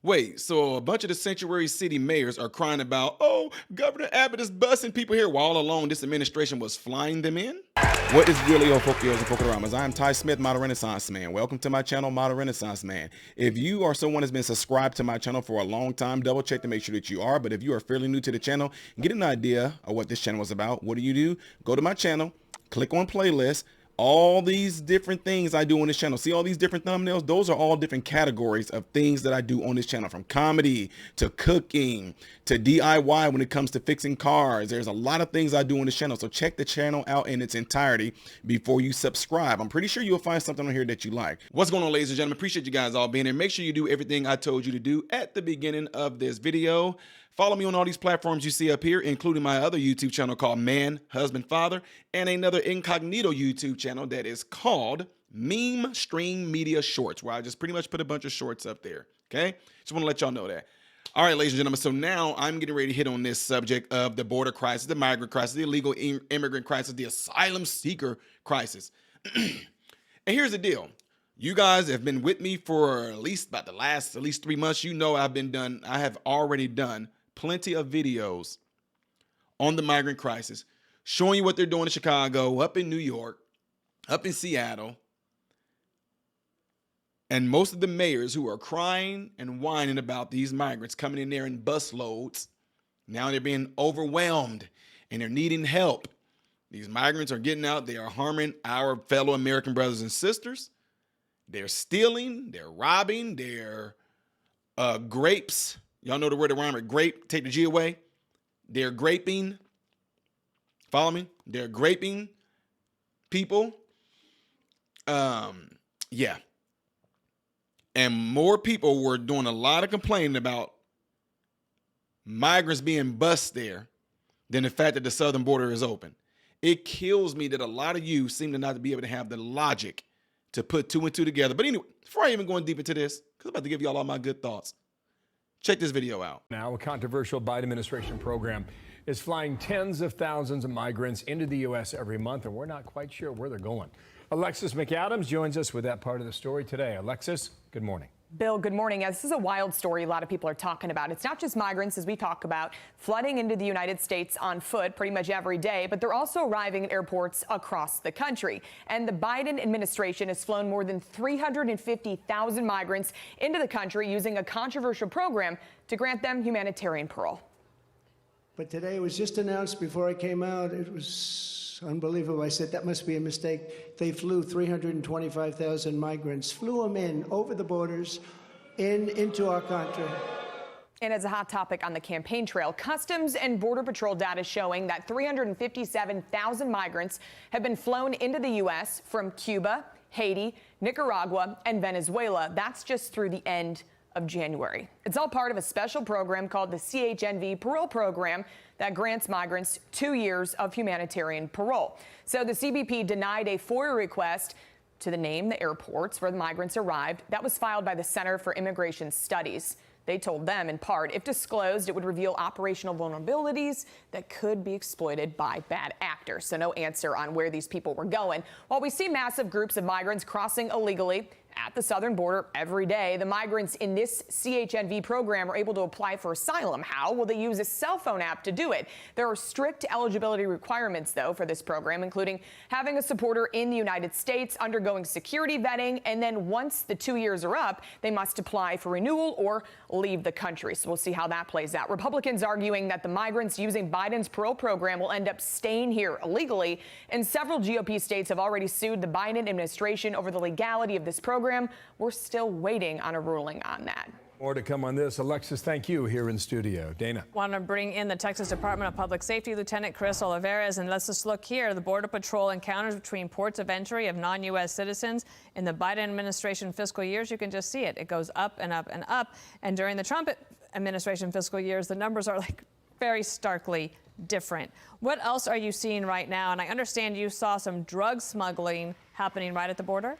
Wait, so a bunch of the sanctuary city mayors are crying about, oh, Governor Abbott is busing people here, while all along this administration was flying them in? What is really Ofokios and Pokeramas? I am Ty Smith, Model Renaissance Man. Welcome to my channel, Model Renaissance Man. If you are someone that's been subscribed to my channel for a long time, double check to make sure that you are. But if you are fairly new to the channel and get an idea of what this channel is about, what do? Go to my channel, click on playlist. All these different things I do on this channel. See all these different thumbnails? Those are all different categories of things that I do on this channel, from comedy to cooking to DIY when it comes to fixing cars. There's a lot of things I do on this channel. So check the channel out in its entirety before you subscribe. I'm pretty sure you'll find something on here that you like. What's going on, ladies and gentlemen? Appreciate you guys all being here. Make sure you do everything I told you to do at the beginning of this video. Follow me on all these platforms you see up here, including my other YouTube channel called Man, Husband, Father, and another incognito YouTube channel that is called Meme Stream Media Shorts, where I just pretty much put a bunch of shorts up there, okay? Just want to let y'all know that. All right, ladies and gentlemen, so now I'm getting ready to hit on this subject of the border crisis, the migrant crisis, the illegal immigrant crisis, the asylum seeker crisis. And here's the deal. You guys have been with me for at least about the last 3 months. You know I have already done plenty of videos on the migrant crisis, showing you what they're doing in Chicago, up in New York, up in Seattle, and most of the mayors who are crying and whining about these migrants coming in there in bus loads. Now they're being overwhelmed and they're needing help. These migrants are getting out. They are harming our fellow American brothers and sisters. They're stealing, they're robbing, they're grapes. Y'all know the word around it, grape, take the G away. They're graping. Follow me? They're graping people. Yeah. And more people were doing a lot of complaining about migrants being bussed there than the fact that the southern border is open. It kills me that a lot of you seem to not be able to have the logic to put two and two together. But anyway, before I even go in deep into this, because I'm about to give y'all all my good thoughts, check this video out. Now, a controversial Biden administration program is flying tens of thousands of migrants into the U.S. every month, and we're not quite sure where they're going. Alexis McAdams joins us with that part of the story today. Alexis, good morning. Bill, good morning. This is a wild story a lot of people are talking about. It's not just migrants, as we talk about, flooding into the United States on foot pretty much every day, but they're also arriving at airports across the country. And the Biden administration has flown more than 350,000 migrants into the country using a controversial program to grant them humanitarian parole. But today it was just announced before I came out. It was unbelievable. I said, that must be a mistake. They flew 325,000 migrants, flew them in over the borders into our country. And as a hot topic on the campaign trail, Customs and Border Patrol data showing that 357,000 migrants have been flown into the U.S. from Cuba, Haiti, Nicaragua, and Venezuela. That's just through the end of January. It's all part of a special program called the CHNV Parole Program that grants migrants 2 years of humanitarian parole. So the CBP denied a FOIA request to name the airports where the migrants arrived. That was filed by the Center for Immigration Studies. They told them, in part, if disclosed, it would reveal operational vulnerabilities that could be exploited by bad actors. So no answer on where these people were going. While we see massive groups of migrants crossing illegally at the southern border every day, the migrants in this CHNV program are able to apply for asylum. How? Well, they use a cell phone app to do it. There are strict eligibility requirements, though, for this program, including having a supporter in the United States, undergoing security vetting, and then once the 2 years are up, they must apply for renewal or leave the country. So we'll see how that plays out. Republicans arguing that the migrants using Biden's parole program will end up staying here illegally, and several GOP states have already sued the Biden administration over the legality of this program. We're still waiting on a ruling on that. More to come on this. Alexis, thank you here in studio. Dana. Want to bring in the Texas Department of Public Safety Lieutenant Chris Olivares, and let's just look here. The Border Patrol encounters between ports of entry of non-U.S. citizens in the Biden administration fiscal years. You can just see it. It goes up and up and up. And during the Trump administration fiscal years, the numbers are like very starkly different. What else are you seeing right now? And I understand you saw some drug smuggling happening right at the border.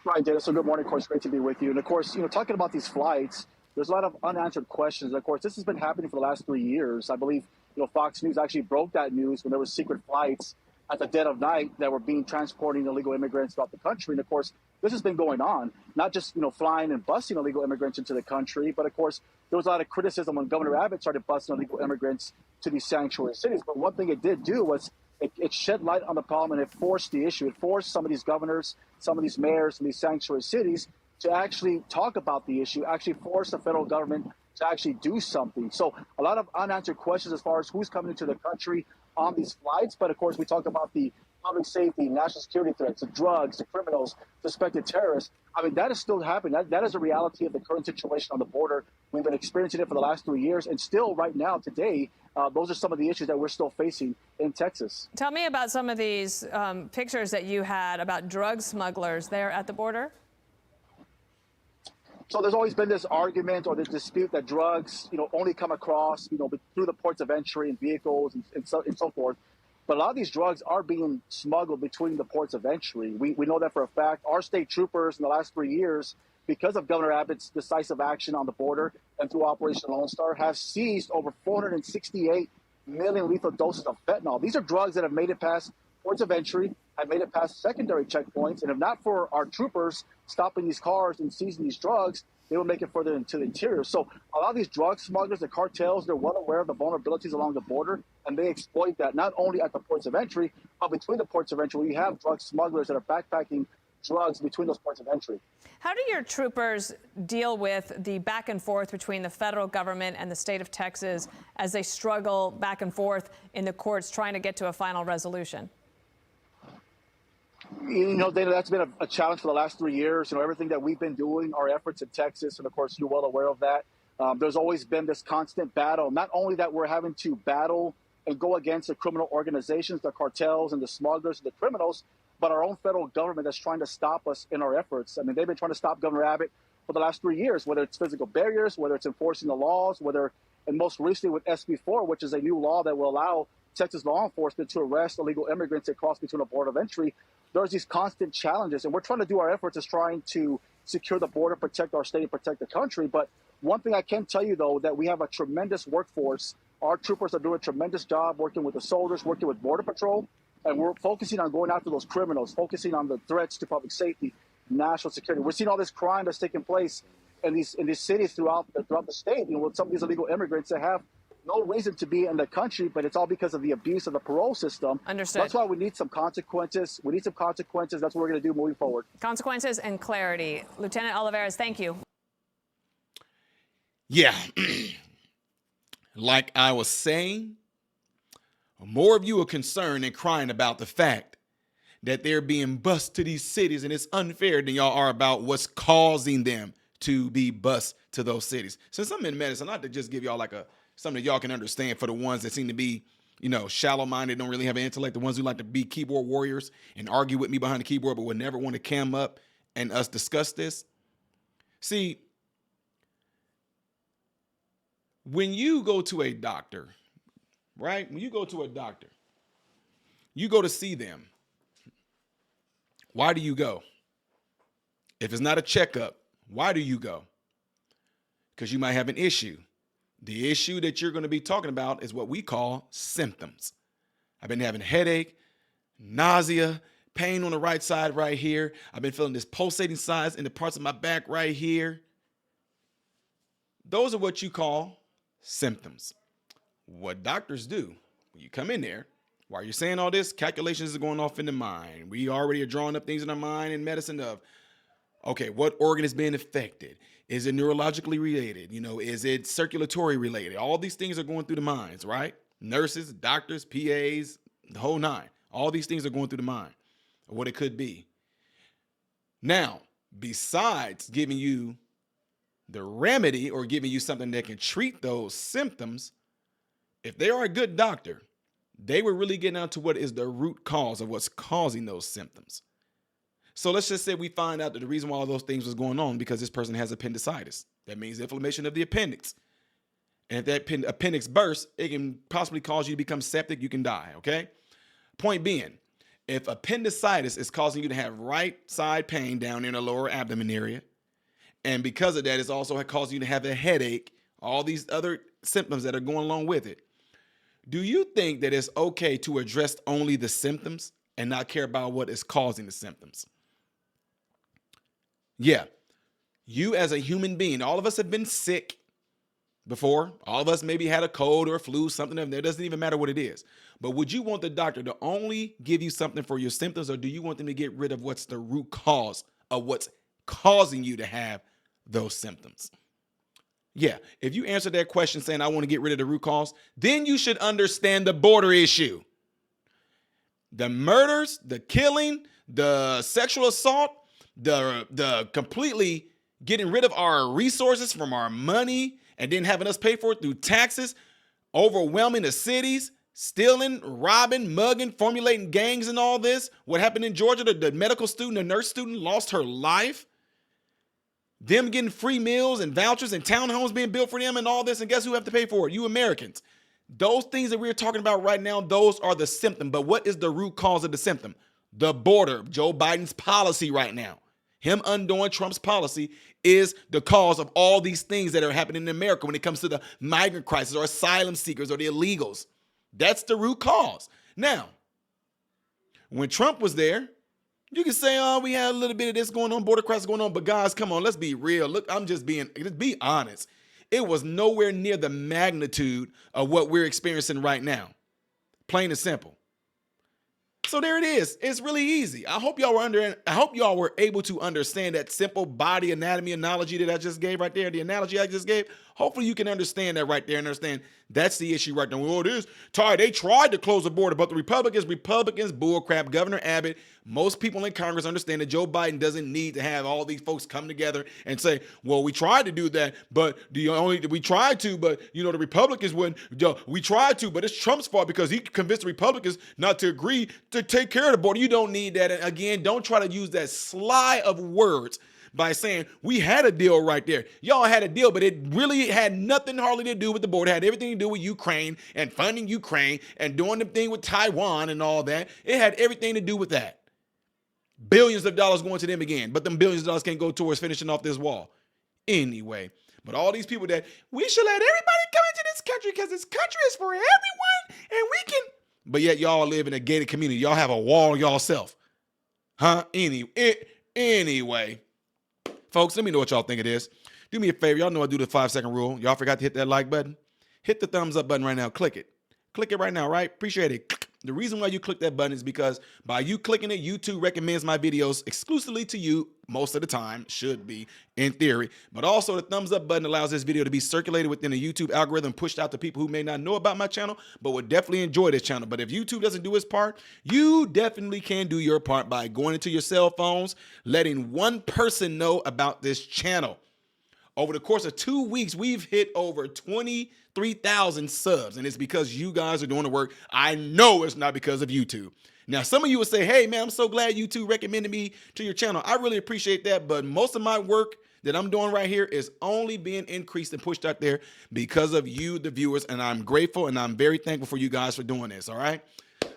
Right, Dana. So good morning. Of course, great to be with you. And of course, talking about these flights, there's a lot of unanswered questions. Of course, this has been happening for the last 3 years. I believe, Fox News actually broke that news when there were secret flights at the dead of night that were being transporting illegal immigrants throughout the country. And of course, this has been going on, not just, flying and busing illegal immigrants into the country, but of course, there was a lot of criticism when Governor Abbott started busing illegal immigrants to these sanctuary cities. But one thing it did do was it shed light on the problem, and it forced the issue. It forced some of these governors, some of these mayors in these sanctuary cities to actually talk about the issue, actually force the federal government to actually do something. So a lot of unanswered questions as far as who's coming into the country on these flights. But of course, we talk about the public safety, national security threats, the drugs, the criminals, suspected terrorists. I mean, that is still happening. That is a reality of the current situation on the border. We've been experiencing it for the last 3 years. And still right now, today, those are some of the issues that we're still facing in Texas. Tell me about some of these pictures that you had about drug smugglers there at the border. So there's always been this argument or this dispute that drugs, only come across, through the ports of entry and vehicles and so forth. But a lot of these drugs are being smuggled between the ports of entry. We know that for a fact. Our state troopers in the last 3 years, because of Governor Abbott's decisive action on the border and through Operation Lone Star, have seized over 468 million lethal doses of fentanyl. These are drugs that have made it past ports of entry, have made it past secondary checkpoints, and if not for our troopers stopping these cars and seizing these drugs, they will make it further into the interior. So a lot of these drug smugglers, the cartels, they're well aware of the vulnerabilities along the border, and they exploit that not only at the ports of entry, but between the ports of entry. We have drug smugglers that are backpacking drugs between those ports of entry. How do your troopers deal with the back and forth between the federal government and the state of Texas as they struggle back and forth in the courts trying to get to a final resolution? Dana, that's been a challenge for the last 3 years. Everything that we've been doing, our efforts in Texas, and of course, you're well aware of that. There's always been this constant battle, not only that we're having to battle and go against the criminal organizations, the cartels and the smugglers and the criminals, but our own federal government that's trying to stop us in our efforts. I mean, they've been trying to stop Governor Abbott for the last 3 years, whether it's physical barriers, whether it's enforcing the laws, and most recently with SB 4, which is a new law that will allow Texas law enforcement to arrest illegal immigrants that cross between a border of entry. There's these constant challenges, and we're trying to do our efforts as trying to secure the border, protect our state, and protect the country. But one thing I can tell you, though, that we have a tremendous workforce. Our troopers are doing a tremendous job working with the soldiers, working with Border Patrol, and we're focusing on going after those criminals, focusing on the threats to public safety, national security. We're seeing all this crime that's taking place in these cities throughout the state, with some of these illegal immigrants that have no reason to be in the country, but it's all because of the abuse of the parole system. Understood. That's why we need some consequences. That's what we're going to do moving forward. Consequences and clarity. Lieutenant Olivares, thank you. Yeah. Like I was saying, more of you are concerned and crying about the fact that they're being bused to these cities, and it's unfair than y'all are about what's causing them to be bused to those cities. Since I'm in medicine, I'd like to just give y'all something that y'all can understand for the ones that seem to be, shallow-minded, don't really have an intellect, the ones who like to be keyboard warriors and argue with me behind the keyboard but would never want to cam up and us discuss this. See, when you go to a doctor, right? When you go to a doctor, you go to see them. Why do you go? If it's not a checkup, why do you go? Because you might have an issue. The issue that you're going to be talking about is what we call symptoms. I've been having headache, nausea, pain on the right side right here. I've been feeling this pulsating size in the parts of my back right here. Those are what you call symptoms. What doctors do, when you come in there, while you're saying all this, calculations are going off in the mind. We already are drawing up things in our mind in medicine of, okay, what organ is being affected? Is it neurologically related? Is it circulatory related? All these things are going through the minds, right? Nurses, doctors, PAs, the whole nine. All these things are going through the mind of what it could be. Now, besides giving you the remedy or giving you something that can treat those symptoms, if they are a good doctor, they will really get down to what is the root cause of what's causing those symptoms. So let's just say we find out that the reason why all those things was going on because this person has appendicitis. That means inflammation of the appendix. And if that appendix bursts, it can possibly cause you to become septic. You can die, okay? Point being, if appendicitis is causing you to have right side pain down in the lower abdomen area, and because of that, it's also causing you to have a headache, all these other symptoms that are going along with it, do you think that it's okay to address only the symptoms and not care about what is causing the symptoms? Yeah, you as a human being, all of us have been sick before. All of us maybe had a cold or a flu, something of that. It doesn't even matter what it is. But would you want the doctor to only give you something for your symptoms, or do you want them to get rid of what's the root cause of what's causing you to have those symptoms? Yeah, if you answer that question saying, I want to get rid of the root cause, then you should understand the border issue. The murders, the killing, the sexual assault, the completely getting rid of our resources from our money and then having us pay for it through taxes, overwhelming the cities, stealing, robbing, mugging, formulating gangs and all this. What happened in Georgia, the medical student, the nurse student lost her life. Them getting free meals and vouchers and townhomes being built for them and all this. And guess who have to pay for it? You Americans. Those things that we're talking about right now, those are the symptom. But what is the root cause of the symptom? The border. Joe Biden's policy right now. Him undoing Trump's policy is the cause of all these things that are happening in America when it comes to the migrant crisis or asylum seekers or the illegals. That's the root cause. Now, when Trump was there, you can say, oh, we had a little bit of this going on, border crisis going on, but guys, come on, let's be real. Look, let's be honest. It was nowhere near the magnitude of what we're experiencing right now. Plain and simple. So there it is. It's really easy. I hope y'all were able to understand that simple body anatomy analogy that I just gave right there, the analogy I just gave. Hopefully you can understand that right there and understand that's the issue right there. Well, it is. Ty, they tried to close the border, but the Republicans, bullcrap. Governor Abbott, most people in Congress understand that Joe Biden doesn't need to have all these folks come together and say, well, we tried to do that, but the Republicans wouldn't. We tried to, but it's Trump's fault because he convinced the Republicans not to agree to take care of the border. You don't need that. And again, don't try to use that sly of words by saying we had a deal right there. Y'all had a deal, but it really had nothing hardly to do with the border. It had everything to do with Ukraine and funding Ukraine and doing the thing with Taiwan and all that. It had everything to do with that. Billions of dollars going to them again, but them billions of dollars can't go towards finishing off this wall. Anyway, but all these people that we should let everybody come into this country because this country is for everyone and we can, but yet y'all live in a gated community. Y'all have a wall yourself. Huh? Anyway. Folks, let me know what y'all think of this. Do me a favor. Y'all know I do the 5-second rule. Y'all forgot to hit that like button? Hit the thumbs up button right now. Click it. Click it right now, right? Appreciate it. The reason why you click that button is because by you clicking it, YouTube recommends my videos exclusively to you most of the time, should be in theory. But also the thumbs up button allows this video to be circulated within the YouTube algorithm, pushed out to people who may not know about my channel, but would definitely enjoy this channel. But if YouTube doesn't do its part, you definitely can do your part by going into your cell phones, letting one person know about this channel. Over the course of 2 weeks, we've hit over 23,000 subs, and it's because you guys are doing the work. I know it's not because of YouTube. Now, some of you would say, hey, man, I'm so glad YouTube recommended me to your channel. I really appreciate that, but most of my work that I'm doing right here is only being increased and pushed out there because of you, the viewers, and I'm grateful, and I'm very thankful for you guys for doing this, all right?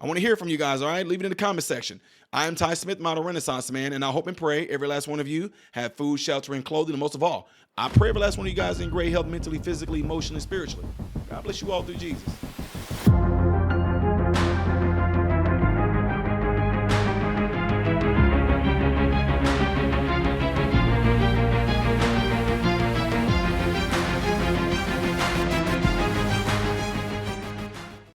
I want to hear from you guys, all right? Leave it in the comment section. I am Ty Smith, Model Renaissance Man, and I hope and pray every last one of you have food, shelter, and clothing, and most of all, I pray every last one of you guys in great health mentally, physically, emotionally, spiritually. God bless you all through Jesus.